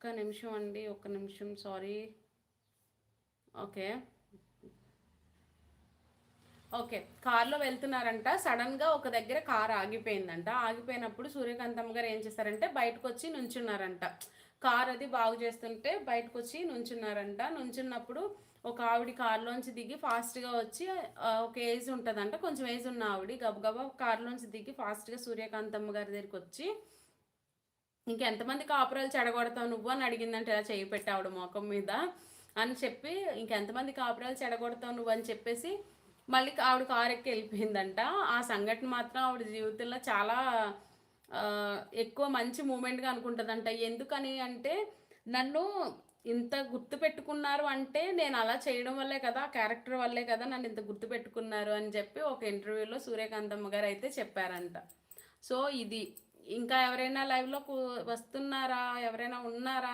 ఒక్క నిమిషం అండి, ఒక్క నిమిషం, సారీ. ఓకే. ఓకే. కార్‌లో వెళ్తున్నారంట. సడెన్‌గా ఒక దగ్గర కార్ ఆగిపోయిందంట. ఆగిపోయినప్పుడు సూర్యకాంతమ్మ గారు ఏం చేశారంటే బయటకొచ్చి నుంచున్నారంట. కార్ అది బాగు చేస్తుంటే బయటకొచ్చి నుంచున్నారంట. నుంచున్నప్పుడు ఒక ఆవిడ కార్‌లోంచి దిగి ఫాస్ట్‌గా వచ్చి ఒక ఏజ్ ఉంటదంట. కొంచెం ఏజ్ ఉన్న ఆవిడ గబగబా కార్‌లోంచి దిగి ఫాస్ట్‌గా సూర్యకాంతమ్మ గారి దగ్గరికొచ్చి, "ఇంకెంతమంది కాపురాలు చెడగొడతావు నువ్వు" అని అడిగిందంట. ఇలా చెయ్యి పెట్టి ఆవిడ మొఖం మీద అని చెప్పి, "ఇంకెంతమంది కాపురాలు చెడగొడతావు నువ్వు" అని చెప్పేసి మళ్ళీ ఆవిడ కారెక్కి వెళ్ళిపోయిందంట. ఆ సంఘటన మాత్రం ఆవిడ జీవితంలో చాలా ఎక్కువ మంచి మూమెంట్‌గా అనుకుంటదంట. ఎందుకని అంటే, నన్ను ఇంత గుర్తుపెట్టుకున్నారు అంటే, నేను అలా చేయడం వల్లే కదా! ఆ క్యారెక్టర్ వల్లే కదా! నన్ను ఇంత గుర్తుపెట్టుకున్నారు అని చెప్పి ఒక ఇంటర్వ్యూలో సూర్యకాంతమ్మ గారైతే చెప్పారంట. సో, ఇది. ఇంకా ఎవరైనా లైవ్‌లో వస్తున్నారా? ఎవరైనా ఉన్నారా?